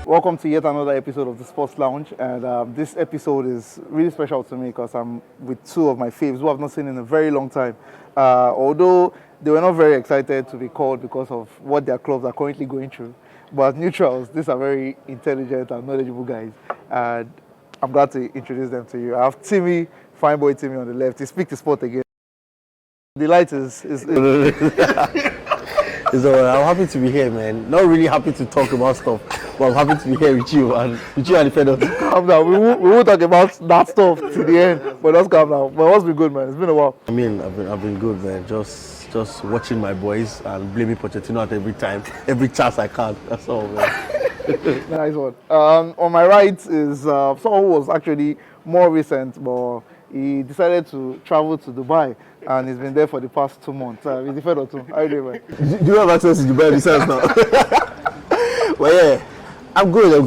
Welcome to yet another episode of the Sports Lounge, and this episode is really special to me because I'm with two of my faves who I've not seen in a very long time. Although they were not very excited to be called because of what their clubs are currently going through, but neutrals, these are very intelligent and knowledgeable guys, and I'm glad to introduce them to you. I have Timi, fine boy Timi on the left. He speaks the sport again. The light is So I'm happy to be here, man. Not really happy to talk about stuff, but I'm happy to be here with you and Ifedotun. Calm down. We won't talk about that stuff to the end, but let's calm down. But what's been good, man? It's been a while. I mean, I've been good, man. Just watching my boys and blaming Pochettino at every chance I can. That's all, man. Nice one. On my right is someone who was actually more recent, but he decided to travel to Dubai, and he's been there for the past 2 months. It's Ifedotun. How are you doing, man? Do you have access to Dubai besides now? Well, yeah, I'm good. I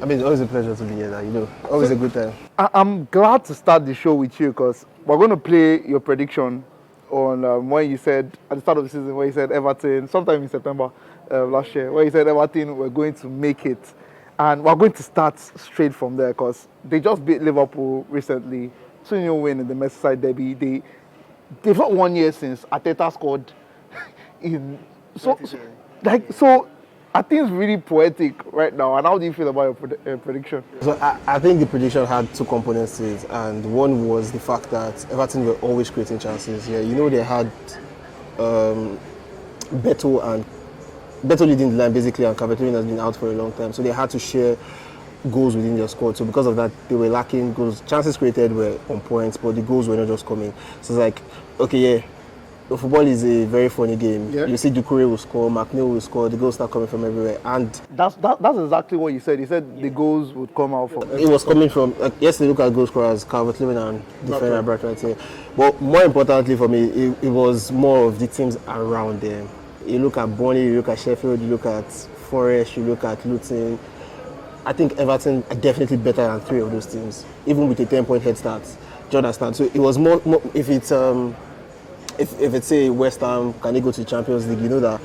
mean, it's always a pleasure to be here. Always a good time. I'm glad to start the show with you because we're going to play your prediction on when you said at the start of the season, where you said Everton, sometime in September last year, where you said Everton were going to make it. And we're going to start straight from there because they just beat Liverpool recently. 2-0 win in the Merseyside derby. They've not won year since Arteta scored in so I think it's really poetic right now. And how do you feel about your prediction? So I think the prediction had two components to it, and one was the fact that Everton were always creating chances. Yeah, they had Beto leading the line basically, and Calvert-Lewin has been out for a long time, so they had to share goals within their squad. So because of that, they were lacking goals. Chances created were on point, but the goals were not just coming. So it's like, okay, yeah, football is a very funny game. Yeah. You see Doucouré will score, McNeil will score, the goals start coming from everywhere. And that's exactly what you said. He said the goals would come out from it was coming from, yesterday look at goal scorers, Calvert-Lewin and defender Bright right here. But more importantly for me, it was more of the teams around them. You look at Burnley, you look at Sheffield, you look at Forest, you look at Luton. I think Everton are definitely better than 3 of those teams, even with a 10-point head start. Do you understand? So it was more if it's say West Ham, can they go to the Champions League? You know that,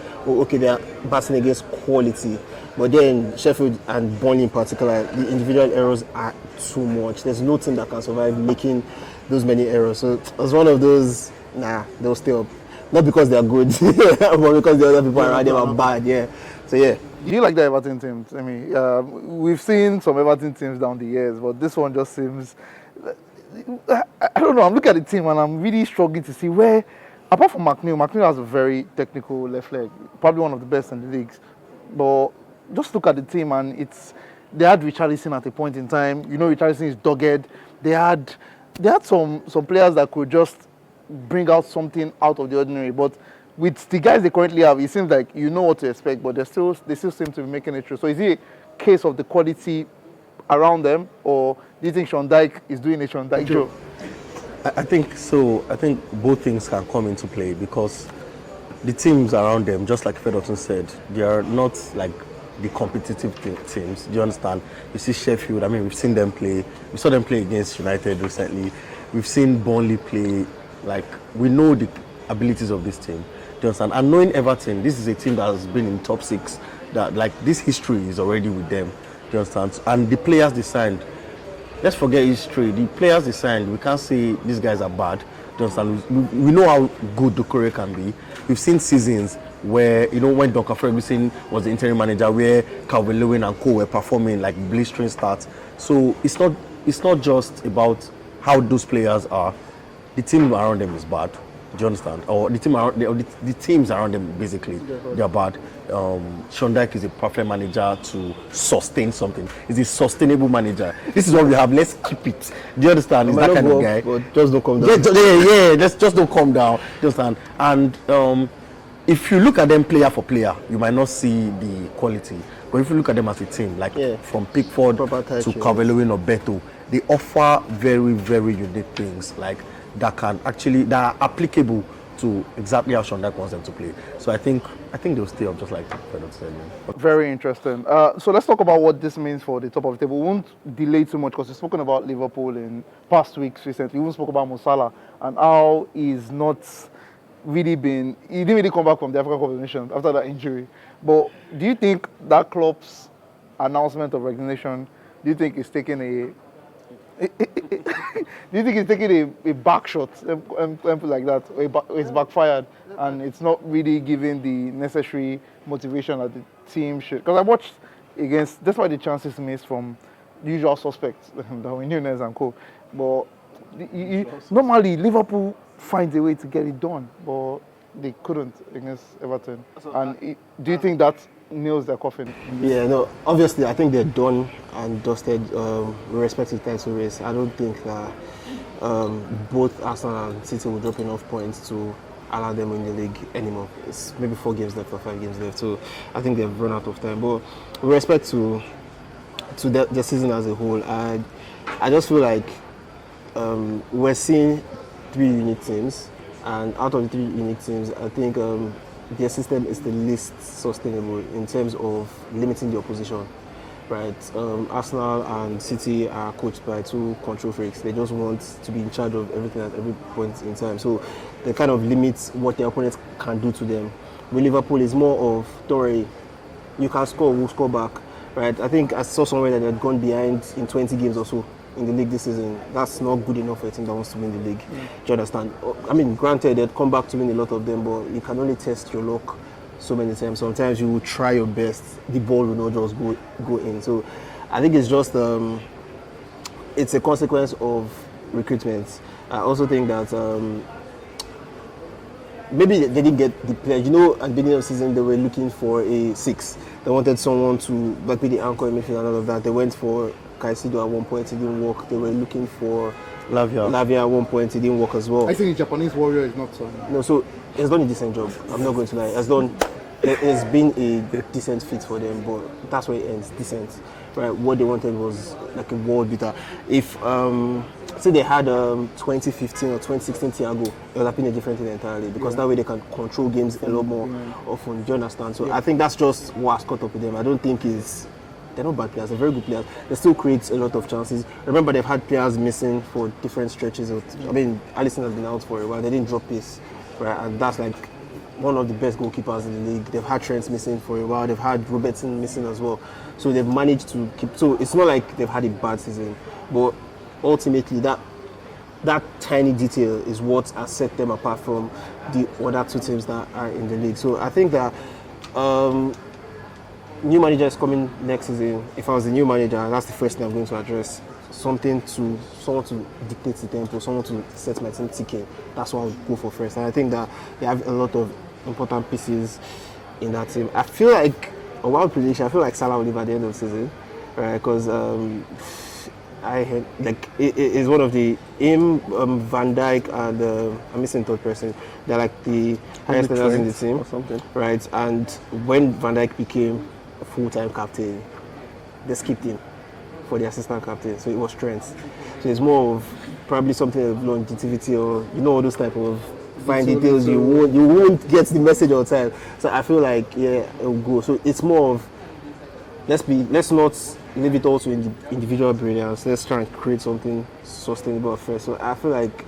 they are battling against quality. But then Sheffield and Burnley in particular, the individual errors are too much. There's no team that can survive making those many errors. So it was one of those, they'll stay up. Not because they are good, but because the other people around them are bad, yeah. So yeah. Do you like the Everton teams? I mean, we've seen some Everton teams down the years, but this one just seems... I don't know, I'm looking at the team and I'm really struggling to see where... Apart from McNeil has a very technical left leg, probably one of the best in the leagues. But just look at the team and they had Richarlison at a point in time. Richarlison is dogged. They had some players that could just bring out something out of the ordinary, but with the guys they currently have, it seems like you know what to expect, but they still seem to be making it through. So is it a case of the quality around them, or do you think Sean Dyche is doing a Sean Dyche job? I think so. I think both things can come into play because the teams around them, just like Ifedotun said, they are not like the competitive teams. Do you understand? You see Sheffield, I mean, we've seen them play. We saw them play against United recently. We've seen Burnley play. Like, we know the abilities of this team. Do you understand? And knowing Everton, this is a team that has been in top 6, that like this history is already with them. Do you understand? And the players they signed, let's forget history. The players they signed, we can't say these guys are bad. Do you understand? We know how good Doucouré can be. We've seen seasons where, when Duncan Ferguson was the interim manager, where Calvert-Lewin and co were performing like blistering starts. So it's not just about how those players are. The team around them is bad. Do you understand? Or the teams around them basically, they are bad. Sean Dyche is a perfect manager to sustain something. He's a sustainable manager. This is what we have. Let's keep it. Do you understand? He's that kind of guy. But just don't come down. Yeah. Just don't come down. Do you understand? And if you look at them player for player, you might not see the quality. But if you look at them as a team, like from Pickford to Calvert-Lewin or Beto, they offer very, very unique things. Like that are applicable to exactly how Sean Dyche wants them to play. So I think they'll stay up just like Fernandes said. Very interesting. So let's talk about what this means for the top of the table. We won't delay too much because we've spoken about Liverpool in past weeks recently. We even spoke about Mo Salah and how he's not really been... He didn't really come back from the African Cup of Nations after that injury. But do you think that Klopp's announcement of resignation, do you think he's taking do you think he's taking a back shot, like that, or it's backfired, and it's not really giving the necessary motivation that the team should? Because I watched against, that's why the chances missed from the usual suspects, Darwin Núñez and co. But normally Liverpool finds a way to get it done, but they couldn't against Everton. And do you think that nails their coffin? Yeah, no, obviously I think they're done and dusted with respect to the title race. I don't think that both Arsenal and City will drop enough points to allow them in the league anymore. It's maybe 4 games left or 5 games left, so I think they've run out of time. But with respect to the season as a whole, I just feel like we're seeing 3 unique teams, and out of the 3 unique teams, I think their system is the least sustainable in terms of limiting the opposition. Right, Arsenal and City are coached by 2 control freaks. They just want to be in charge of everything at every point in time. So they kind of limit what their opponents can do to them. With Liverpool, it's more of, don't worry, you can score, we'll score back. Right, I think I saw somewhere that they had gone behind in 20 games or so in the league this season. That's not good enough for a team that wants to win the league. Do you understand? I mean, granted, they'd come back to win a lot of them, but you can only test your luck so many times. Sometimes you will try your best, the ball will not just go in. So I think it's just it's a consequence of recruitment. I also think that maybe they didn't get the players. You know, at the beginning of the season they were looking for a 6. They wanted someone to be the anchor in midfield and all of that. They went for Caicedo at one point, it didn't work. They were looking for Lavia at one point, it didn't work as well. I think the Japanese warrior is not so. No, so he's done a decent job. I'm not going to lie. It's been a decent fit for them, but that's where it ends, decent. Right? What they wanted was like a world beater. If say they had 2015 or 2016 Thiago, it would have been a different thing entirely, because that way they can control games a lot more often. Do you understand? So I think that's just what's caught up with them. I don't think they're not bad players, they're very good players. They still create a lot of chances. Remember, they've had players missing for different stretches. I mean, Alisson has been out for a while. They didn't drop pace, right? And that's like one of the best goalkeepers in the league. They've had Trent missing for a while. They've had Robertson missing as well. So they've managed to keep. So it's not like they've had a bad season, but ultimately that tiny detail is what has set them apart from the other 2 teams that are in the league. So I think that new manager is coming next season. If I was the new manager, that's the first thing I'm going to address. Someone to dictate the tempo, someone to set my team ticking. That's what I'll go for first. And I think that they have a lot of important pieces in that team. I feel like, a wild prediction, I feel like Salah will leave at the end of the season, right? Because I had, like, it's one of the Van Dijk and I'm missing 3rd person. They're like the highest earners in the team, or something, right? And when Van Dijk became a full-time captain, they skipped him for the assistant captain, so it was Trent. So it's more of probably something of longevity, or all those type of fine details. You won't get the message all the time. So I feel like it will go. So it's more of let's not leave it all to individual brilliance. Let's try and create something sustainable first. So I feel like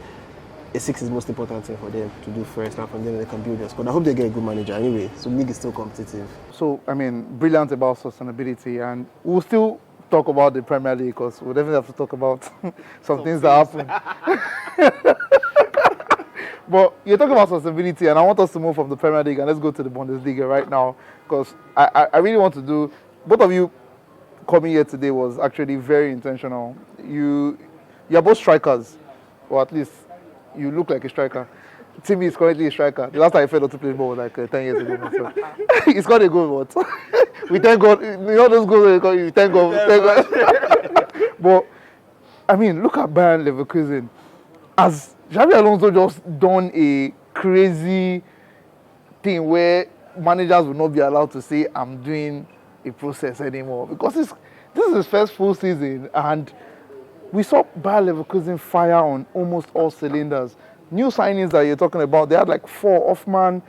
a 6 is the most important thing for them to do first, and from then they can build their squad. I hope they get a good manager anyway. So the league is still competitive. So I mean, brilliant about sustainability, and we'll still talk about the Premier League, because we'll definitely have to talk about some things that happen. But you're talking about sustainability, and I want us to move from the Premier League and let's go to the Bundesliga right now, because I really want to do. Both of you coming here today was actually very intentional. You're both strikers, or at least you look like a striker. Timi is currently a striker. The last time I fell to play ball was like 10 years ago. So he's got a goal, but we thank God. Those goals, we thank God. Thank God. But I mean, look at Bayern Leverkusen. Has Xabi Alonso just done a crazy thing where managers will not be allowed to say, "I'm doing a process" anymore? Because this is his first full season, and we saw Bayer Leverkusen fire on almost all cylinders. New signings that you're talking about, they had like 4: Hoffman,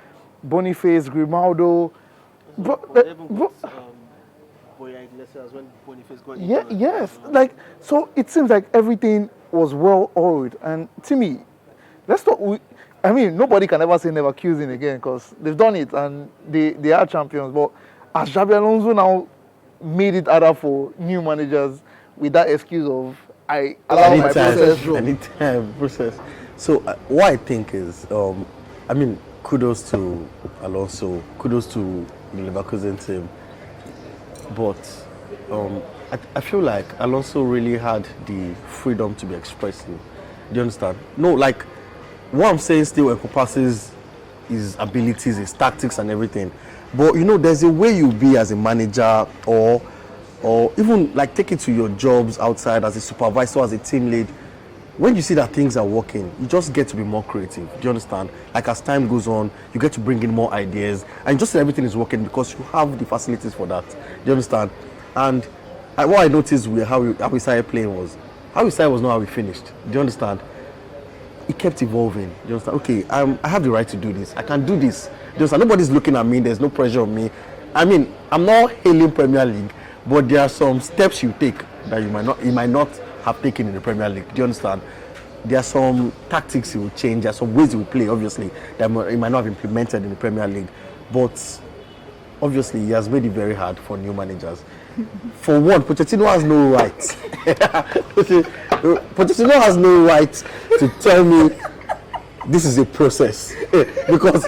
Boniface, Grimaldo. Yes. Like, so it seems like everything was well oiled. And Timmy, let's talk. I mean, nobody can ever say Leverkusen again, because they've done it and they are champions. But has Xabi Alonso now made it harder for new managers with that excuse of I allow my process flow. Anytime process. So what I think is, I mean, kudos to Alonso, kudos to the Leverkusen team, but I feel like Alonso really had the freedom to be expressive. Do you understand? No, like what I'm saying still encompasses his abilities, his tactics, and everything. But you know, there's a way you be as a manager, or even like take it to your jobs outside as a supervisor, as a team lead. When you see that things are working, you just get to be more creative. Do you understand? Like as time goes on, you get to bring in more ideas, and just everything is working because you have the facilities for that. Do you understand? And what I noticed with how we started playing was, how we started was not how we finished. Do you understand? It kept evolving. Do you understand? Okay, I have the right to do this. I can do this. Do you understand? Nobody's looking at me. There's no pressure on me. I mean, I'm not hailing Premier League, but there are some steps you take that you might not have taken in the Premier League. Do you understand? There are some tactics you will change. There are some ways you will play, obviously, that you might not have implemented in the Premier League. But obviously, he has made it very hard for new managers. For one, Pochettino has no right. Pochettino has no right to tell me this is a process. Because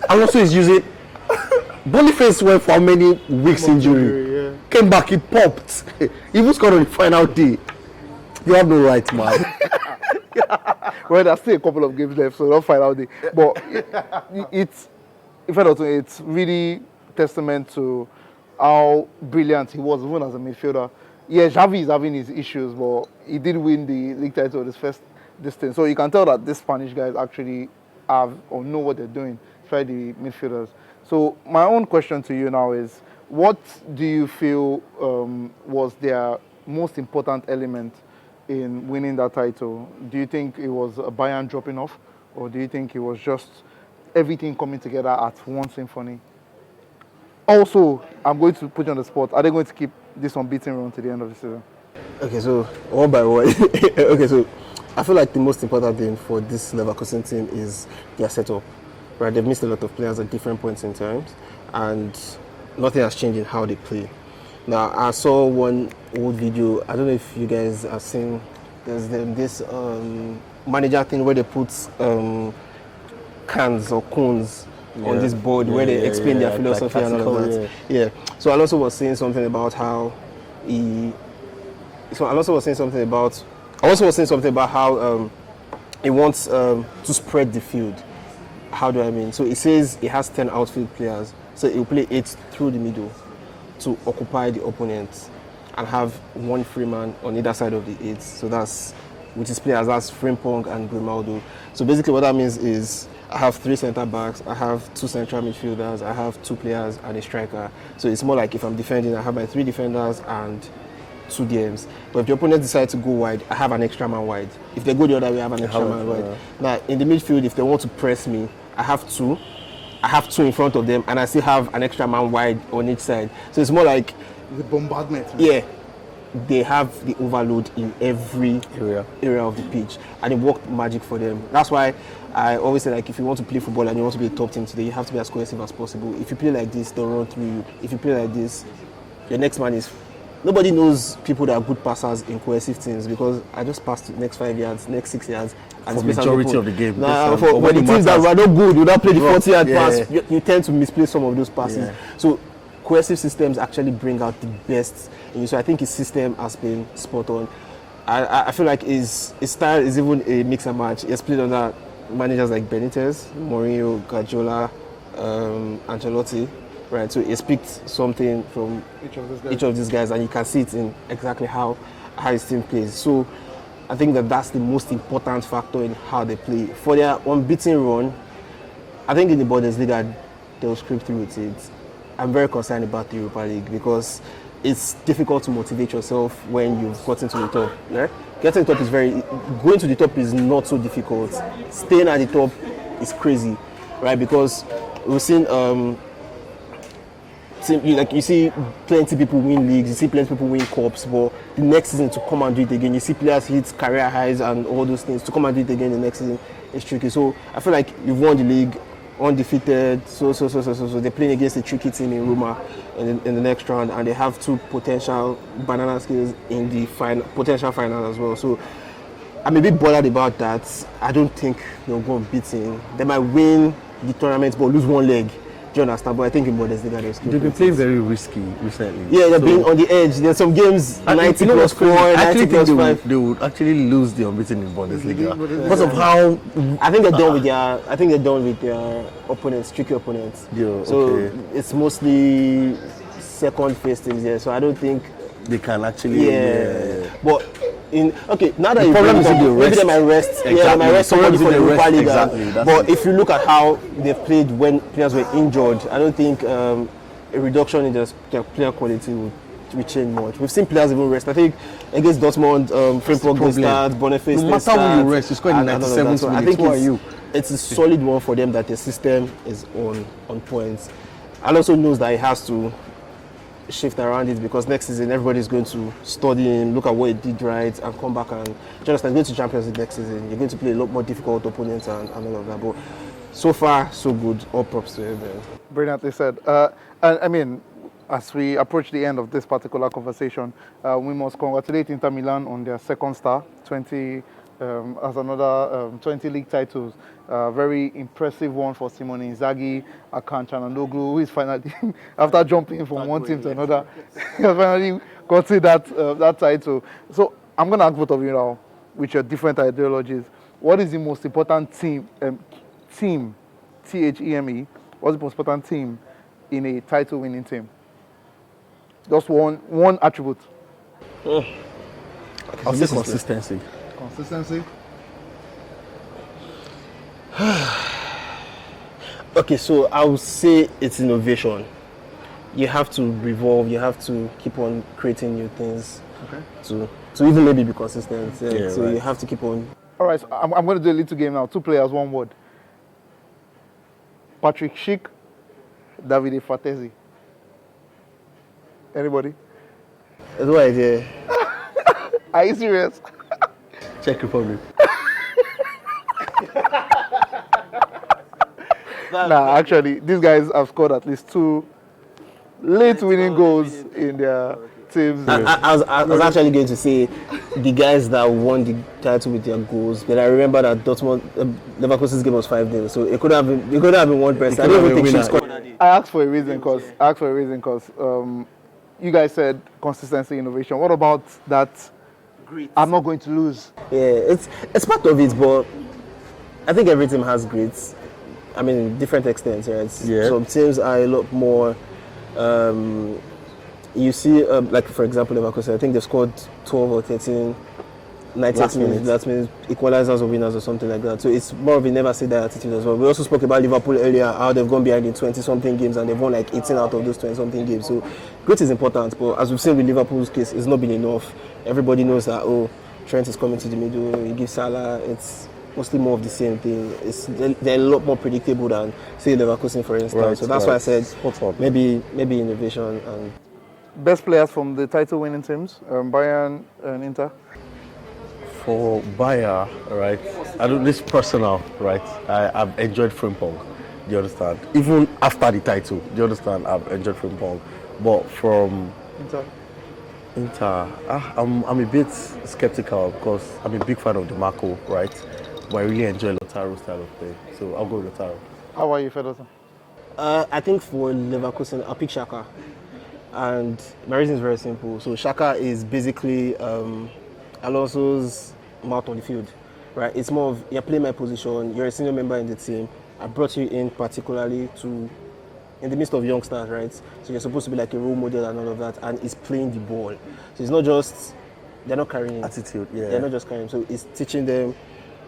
Alonso is using... Boniface went for how many weeks injury? Came back, he popped. He even scored on the final day. You have no right, man. Well, there's still a couple of games left, so don't find out. But it's really testament to how brilliant he was, even as a midfielder. Yeah, Xavi is having his issues, but he did win the league title this first distance. So you can tell that these Spanish guys actually have or know what they're doing, especially the midfielders. So my own question to you now is, what do you feel was their most important element in winning that title? Do you think it was Bayern dropping off, or do you think it was just everything coming together at one symphony? Also, I'm going to put you on the spot. Are they going to keep this unbeaten run to the end of the season? Okay, so one by one. Okay, so I feel like the most important thing for this Leverkusen team is their setup. Right, they've missed a lot of players at different points in time, and nothing has changed in how they play. Now, I saw one old video. I don't know if you guys have seen. There's this manager thing where they put cans or cones on this board where they explain their philosophy and all of that. Yeah. So Alonso was saying something about how he wants to spread the field. How do I mean? So he says he has 10 outfield players, so he'll play 8 through the middle to occupy the opponent and have one free man on either side of the 8. So that's with his players, that's Frimpong and Grimaldo. So basically what that means is I have 3 centre backs, I have 2 central midfielders, I have 2 players and a striker. So it's more like if I'm defending, I have my 3 defenders and 2 DMs. But if the opponent decides to go wide, I have an extra man wide. If they go the other way, I have an extra man wide. Now in the midfield, if they want to press me, I have 2 in front of them, and I still have an extra man wide on each side. So it's more like the bombardment. Yeah, they have the overload in every area of the pitch, and it worked magic for them. That's why I always say, like, if you want to play football and you want to be a top team today, you have to be as cohesive as possible. If you play like this, they'll run through you. If you play like this, your next man is... Nobody knows people that are good passers in cohesive teams, because I just passed the next 5 yards, next 6 yards. And for majority of the game. For the teams that were not good, you don't play the 40-yard pass, you tend to misplace some of those passes. Yeah. So cohesive systems actually bring out the best in you. So I think his system has been spot on. I feel like his style is even a mix and match. He has played under managers like Benitez, Mourinho, Guardiola, Ancelotti. Right, so he speaks something from each of these guys, and you can see it in exactly how his team plays. So I think that's the most important factor in how they play. For their unbeaten run, I think in the Bundesliga they'll scrape through with it. I'm very concerned about the Europa League, because it's difficult to motivate yourself when you've gotten to the top. Right? Going to the top is not so difficult. Staying at the top is crazy, right? Because we've seen you see plenty people win leagues, you see plenty people win cups, but the next season to come and do it again, you see players hit career highs and all those things, to come and do it again the next season is tricky. So I feel like you've won the league, undefeated. So they're playing against a tricky team in Roma in the next round, and they have two potential banana skills in the potential final as well. So I'm a bit bothered about that. I don't think they'll go unbeaten. They might win the tournament but lose one leg. Do you understand? But I think in Bundesliga they've been playing very risky recently. Yeah, they've been on the edge. There's some games 90 plus 4, 90 plus 5. They would actually lose the unbeaten in Bundesliga because of how. I think they're done with their. I think they're done with their opponents, tricky opponents. Yeah, so okay. it's mostly second phase teams here. So I don't think they can actually. Yeah. But now that the problem is the rest. Maybe they might rest. Exactly. Yeah, they might rest somebody for the Europa League. Exactly. But if you look at how they've played when players were injured, I don't think a reduction in their player quality will change much. We've seen players even rest. I think against Dortmund, Frimpong will start, Boniface no matter who you rest, you score in the 97th minute. I think who are you? It's a solid one for them that the system is on points. And also knows that he has to shift around it because next season everybody's going to study him, look at what he did right, and come back and just like going to Champions League next season. You're going to play a lot more difficult opponents and all of that. But so far, so good. All props to him. Brilliantly said. And I mean, as we approach the end of this particular conversation, we must congratulate Inter Milan on their second star, 20 as another 20 league titles. Very impressive one for Simone Inzaghi, Akan Çalhanoğlu, who is finally, after jumping from one team to another, has finally gotten that title. So I'm going to ask both of you now, with your different ideologies, what is the most important team, T-H-E-M-E, what's the most important team in a title-winning team? Just one attribute. I'll say consistency. Consistency? Okay, so I would say it's innovation. You have to revolve, you have to keep on creating new things to even maybe be consistent. Yeah, so right. You have to keep on. All right, so I'm going to do a little game now. 2 players, 1 word. Patrick Schick, Davide Fratesi. Anybody? No idea. Are you serious? Czech Republic. Nah, actually, these guys have scored at least 2 late winning goals in their teams. I was actually going to say the guys that won the title with their goals, but I remember that Dortmund, Leverkusen's game was 5-0, so it could have been one person. I don't even think she scored that day. I asked for a reason because you guys said consistency, innovation. What about that? Grit. I'm not going to lose. Yeah, it's part of it, but I think every team has grits. I mean, different extents, right? Yeah. Some teams are a lot more. You see, like for example, Leverkusen, I think they scored 12 or 13, 19 minutes. That means equalizers or winners or something like that. So it's more of a never say that attitude as well. We also spoke about Liverpool earlier, how they've gone behind in 20-something games and they've won like 18 out of those 20-something games. So grit is important, but as we've seen with Liverpool's case, it's not been enough. Everybody knows that, Trent is coming to the middle, you give Salah, it's mostly more of the same thing. They're a lot more predictable than, say, Leverkusen, for instance. Right, so that's why I said maybe innovation. And best players from the title-winning teams, Bayern and Inter. For Bayern, right? I do this personal, right? I've enjoyed Frimpong. Do you understand? Even after the title, do you understand? I've enjoyed Frimpong. But from Inter, I'm a bit skeptical because I'm a big fan of DiMarco, right? But I really enjoy Lautaro's style of play, so I'll go with Lautaro. How are you, Ifedotun? I think for Leverkusen, I'll pick Xhaka. And my reason is very simple. So Xhaka is basically Alonso's mouth on the field, right? It's more of, you're playing my position, you're a senior member in the team. I brought you in particularly in the midst of youngsters, right? So you're supposed to be like a role model and all of that, and it's playing the ball. So it's not just, they're not carrying attitude, yeah. They're not just carrying, so it's teaching them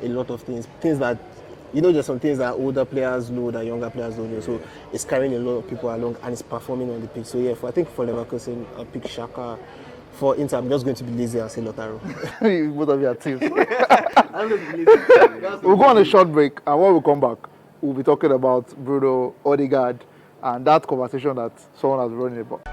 a lot of things that, there's some things that older players know that younger players don't know. So it's carrying a lot of people along and it's performing on the pitch. So yeah, I think for Leverkusen, I'll pick Xhaka. For Inter, I'm just going to be lazy and say Lautaro. Both of your teams. We'll go on a short break, and when we come back, we'll be talking about Bruno, Odegaard, and that conversation that someone has running about.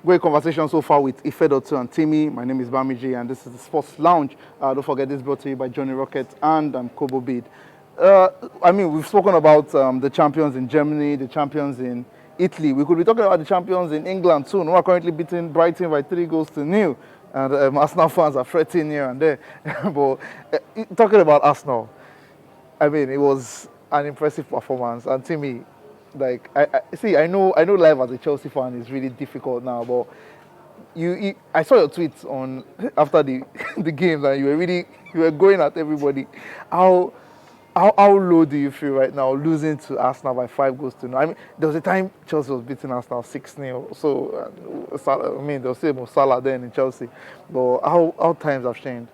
Great conversation so far with Ifedotun and Timi. My name is Bamiji, and this is the Sports Lounge. Don't forget, this is brought to you by Johnny Rocket and Kobo Bead. We've spoken about the champions in Germany, the champions in Italy. We could be talking about the champions in England soon, who are currently beating Brighton by 3-0. And Arsenal fans are fretting here and there. But talking about Arsenal, it was an impressive performance. And Timmy, I know life as a Chelsea fan is really difficult now, but I saw your tweets on after the game that you were going at everybody. How low do you feel right now, losing to Arsenal by 5-0? There was a time Chelsea was beating Arsenal 6-0. So there was still Salah then in Chelsea. But how times have changed?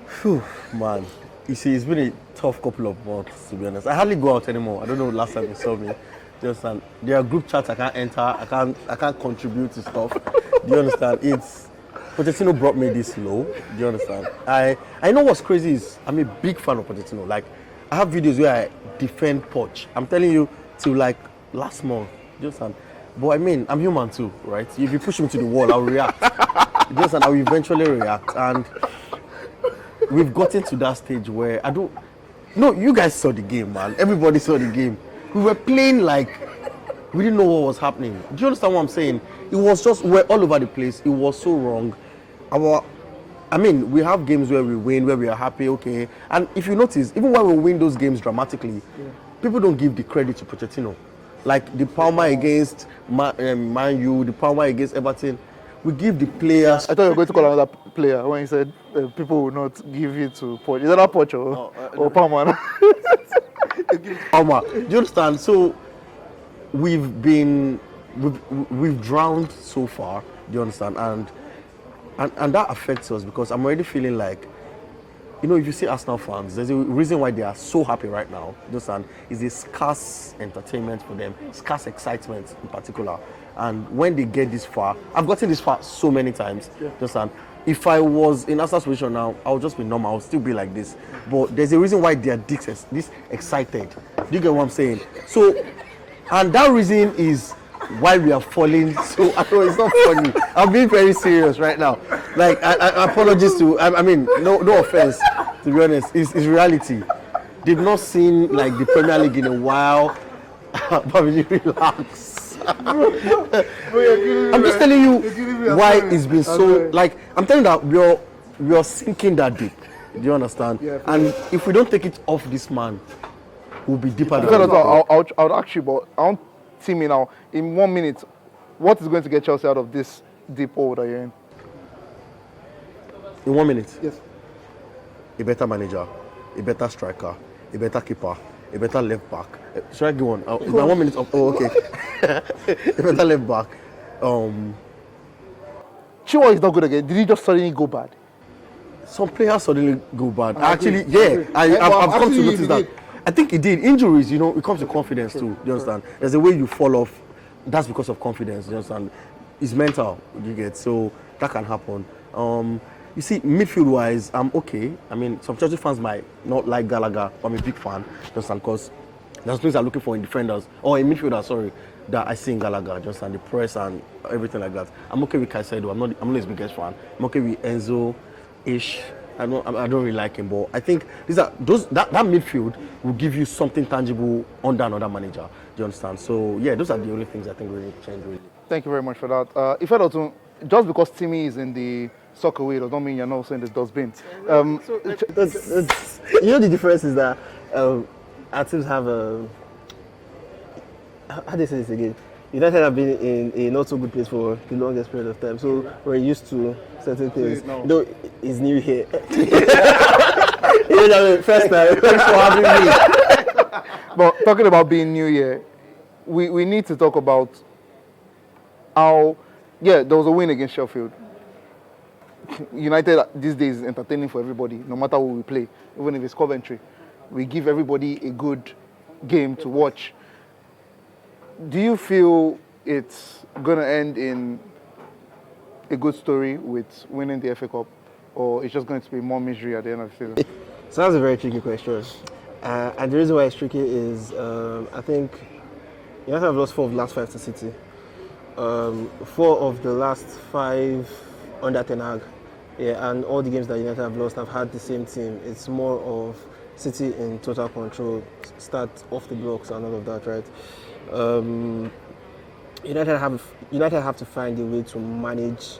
Phew, man. You see, it's been a tough couple of months, to be honest. I hardly go out anymore. I don't know last time you saw me. Do you understand? There are group chats I can't enter. I can't contribute to stuff. Do you understand? Pochettino brought me this low. Do you understand? I know what's crazy is I'm a big fan of Pochettino. I have videos where I defend Poch. I'm telling you, till last month. Do you understand? But I'm human too, right? If you push me to the wall, I'll react. Do you understand? I will eventually react. And we've gotten to that stage where No, you guys saw the game, man. Everybody saw the game. We were playing we didn't know what was happening. Do you understand what I'm saying? It was just, we're all over the place. It was so wrong. We have games where we win, where we are happy, okay. And if you notice, even when we win those games dramatically, people don't give the credit to Pochettino. Like the Palmer against Man U, the Palmer against Everton. We give the players. I thought you were going to call another player when you said people will not give it to Poch. Is that not Poch or Palmer? Palmer. Do you understand? So we've drowned so far. Do you understand? And that affects us because I'm already feeling like, if you see Arsenal fans, there's a reason why they are so happy right now. Do you understand? It's a scarce entertainment for them, scarce excitement in particular. And when they get this far, I've gotten this far so many times. Yeah. Understand? If I was in Arsenal's position now, I would just be normal. I would still be like this. But there's a reason why they are this excited. Do you get what I'm saying? So, and that reason is why we are falling. So I know it's not funny. I'm being very serious right now. I apologize to. No offense. To be honest, it's reality. They've not seen the Premier League in a while. But relax. I'm just telling you why it's been so. I'm telling you that we are sinking that deep. Do you understand? Yeah, and if we don't take it off this man, we'll be deeper than that. I would ask you, but I want Timmy now. In 1 minute, what is going to get Chelsea out of this deep hole that you're in? In 1 minute? Yes. A better manager, a better striker, a better keeper, a better left back. Should I go on? Is that 1 minute up? Oh, okay. A better left back. Chilwell is not good again. Did he just suddenly go bad? Some players suddenly go bad. Actually, yeah. I've come to notice that. I think it did. Injuries, it comes to confidence too. Do you understand? There's a way you fall off. That's because of confidence. Do you understand? It's mental. You get so that can happen. You see, midfield-wise, I'm okay. Some Chelsea fans might not like Gallagher, but I'm a big fan. Just because there's things I'm looking for in defenders or in midfielders. Sorry, that I see in Gallagher. Just and the press and everything like that. I'm okay with Caicedo. I'm not his biggest fan. I'm okay with Enzo-ish. I don't really like him, but I think that midfield will give you something tangible under another manager. Do you understand? So yeah, those are the only things I think really change. Really. Thank you very much for that. Ifedotun, just because Timmy is in the soccer way does not mean you're not also in the dustbin. The difference is that our teams have a. How do you say this again? United have been in a not so good place for the longest period of time, so we're used to certain things. It's new here. First time. Thanks for having me. But talking about being new here, we need to talk about how, there was a win against Sheffield. United these days is entertaining for everybody, no matter who we play, even if it's Coventry. We give everybody a good game to watch. Do you feel it's going to end in a good story with winning the FA Cup, or it's just going to be more misery at the end of the season? So that's a very tricky question. And the reason why it's tricky is I think United have lost 4 of the last 5 to City. 4 of the last 5 under Ten Hag. Yeah, and all the games that United have lost have had the same team. It's more of City in total control, start off the blocks and all of that, right? United have to find a way to manage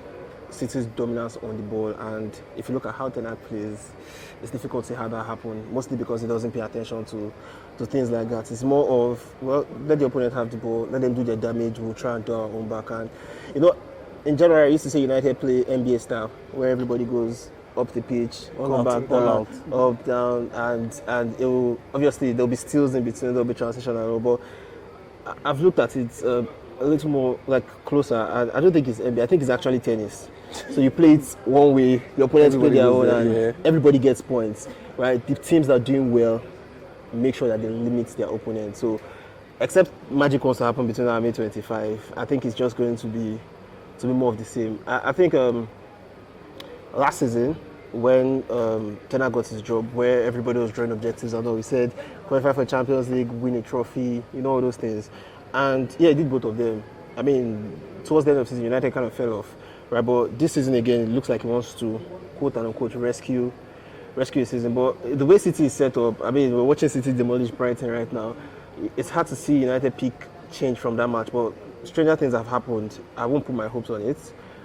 City's dominance on the ball, and if you look at how Ten Hag plays, it's difficult to see how that happen. Mostly because he doesn't pay attention to things like that. It's more of, well, let the opponent have the ball, let them do their damage. We'll try and do our own back. And in general, I used to say United play NBA style, where everybody goes up the pitch, come back down, up, down, and it will, obviously there'll be steals in between, there'll be transition and all. But I've looked at it a little more like closer. I don't think it's NBA. I think it's actually tennis. So you play it one way, your opponents play their own, and everybody gets points, right? The teams that are doing well make sure that they limit their opponent. So, except magic wants to happen between now and May 25, I think it's just going to be more of the same. I think last season, when Ten Hag got his job, where everybody was drawing objectives, and all, he said qualify for Champions League, win a trophy, all those things. And yeah, he did both of them. I mean, towards the end of the season, United kind of fell off. Right, but this season again, it looks like he wants to, quote and unquote, rescue the season. But the way City is set up, I mean, we're watching City demolish Brighton right now. It's hard to see United peak change from that match, but stranger things have happened. I won't put my hopes on it,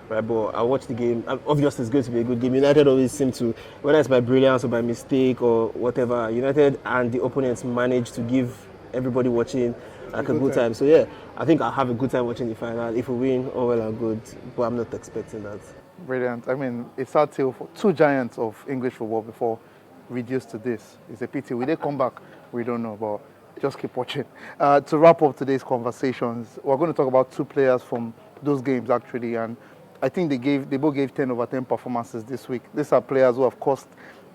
right? But I watch the game. Obviously, it's going to be a good game. United always seem to, whether it's by brilliance or by mistake or whatever, United and the opponents manage to give everybody watching like a good time. So yeah, I think I'll have a good time watching the final. If we win, all well and good, but I'm not expecting that. Brilliant. I mean, it's our tale for 2 giants of English football before reduced to this. It's a pity. Will they come back? We don't know, but just keep watching. To wrap up today's conversations, we're going to talk about 2 players from those games actually, and I think they both gave 10 over 10 performances this week. These are players who have caused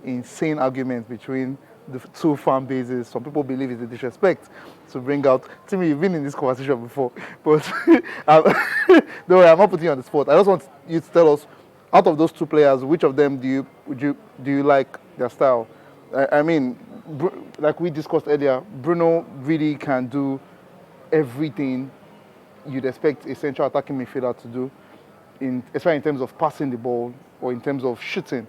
insane arguments between the 2 fan bases. Some people believe it's a disrespect to bring out. Timi, you've been in this conversation before, but don't worry, I'm not putting you on the spot. I just want you to tell us, out of those 2 players, which of them do you like their style? I mean, like we discussed earlier, Bruno really can do everything you'd expect a central attacking midfielder to do, especially in terms of passing the ball or in terms of shooting.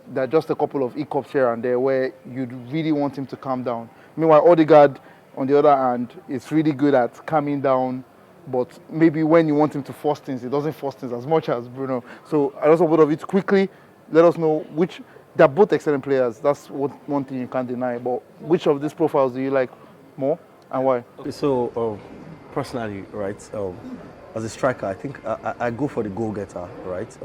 There are just a couple of hiccups here and there where you'd really want him to calm down. Meanwhile, Odegaard, on the other hand, is really good at calming down, but maybe when you want him to force things, he doesn't force things as much as Bruno. So I just want both of you to quickly let us know which. They're both excellent players. That's one thing you can't deny. But which of these profiles do you like more and why? Okay, so personally, right, as a striker, I think I go for the goal-getter, right?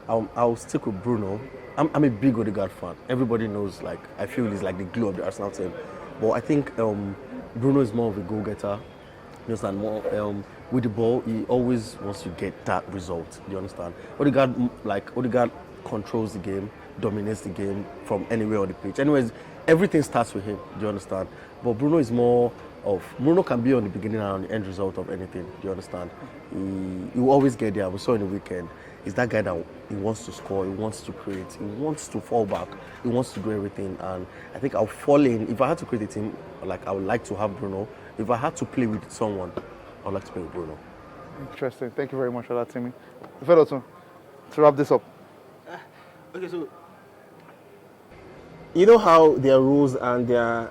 I'll stick with Bruno. I'm a big Odegaard fan. Everybody knows, like, I feel he's like the glue of the Arsenal team. But I think Bruno is more of a goal-getter. You understand? More with the ball, he always wants to get that result. Do you understand? Odegaard controls the game, dominates the game from anywhere on the pitch. Anyways, everything starts with him. Do you understand? But Bruno is more of, Bruno can be on the beginning and on the end result of anything. Do you understand? He will always get there. We saw in the weekend. He's that guy that he wants to score, he wants to create, he wants to fall back, he wants to do everything. And I think I'll fall in. If I had to create a team, like, I would like to have Bruno. If I had to play with someone, I would like to play with Bruno. Interesting. Thank you very much for that, Timi. Ifedotun, to wrap this up. Okay, so you know how their rules and their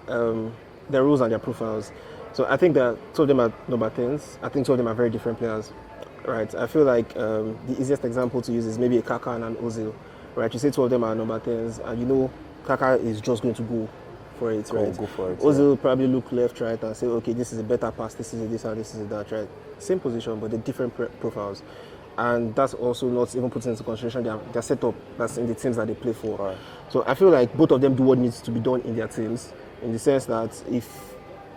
profiles. So I think that 2 of them are number 10s. I think 2 of them are very different players. Right, I feel like the easiest example to use is maybe a Kaka and an Ozil. Right, you say 2 of them are number 10s, and Kaka is just going to go for it, right? Go for it. Ozil probably look left, right, and say, okay, this is a better pass, this is a this and this is a that, right? Same position, but they're different profiles, and that's also not even put into consideration their setup that's in the teams that they play for. Right. So I feel like both of them do what needs to be done in their teams, in the sense that if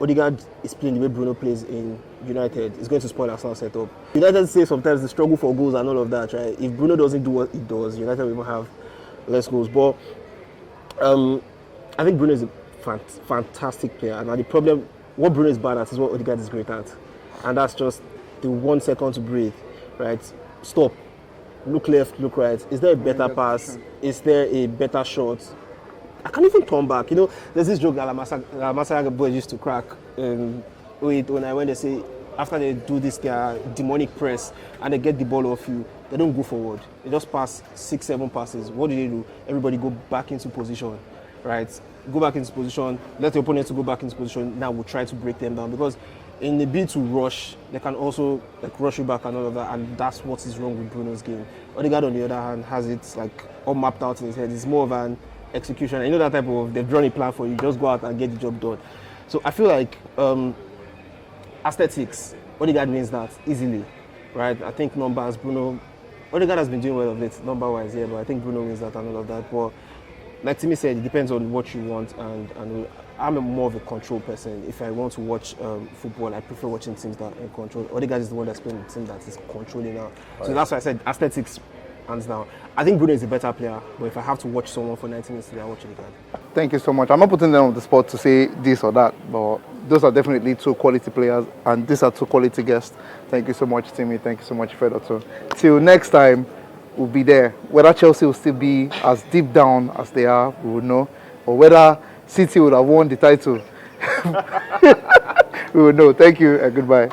Odegaard is playing the way Bruno plays in United, it's going to spoil Arsenal's setup. United say sometimes they struggle for goals and all of that, right? If Bruno doesn't do what he does, United will even have less goals. But I think Bruno is a fantastic player. And the problem, what Bruno is bad at is what Odegaard is great at. And that's just the 1 second to breathe, right? Stop. Look left, look right. Is there a better pass? Is there a better shot? I can't even turn back. There's this joke that La Masia boys used to crack when they say after they do this their demonic press and they get the ball off you, they don't go forward. They just pass 6-7 passes. What do? Everybody go back into position, right? Go back into position, let the opponent to go back into position. Now we'll try to break them down, because in the bid to rush, they can also like rush you back and all of that, and that's what is wrong with Bruno's game. Odegaard, on the other hand, has it like all mapped out in his head. It's more of an execution. And you know that type of, they've drawn a plan for you, just go out and get the job done. So I feel like aesthetics, Odegaard wins that easily, right? I think numbers, Odegaard has been doing well of it, number-wise, yeah, but I think Bruno wins that and all of that. But like Timi said, it depends on what you want, and I'm more of a control person. If I want to watch football, I prefer watching teams that are in control. Odegaard is the one that's playing the team that is controlling now. Right. So that's why I said aesthetics, hands down. I think Bruno is a better player, but if I have to watch someone for 90 minutes, I'll watch Odegaard. Thank you so much. I'm not putting them on the spot to say this or that, but those are definitely two quality players, and these are two quality guests. Thank you so much, Timi. Thank you so much, Ifedotun. Till next time, we'll be there. Whether Chelsea will still be as deep down as they are, we will know. Or whether City would have won the title, we will know. Thank you and goodbye.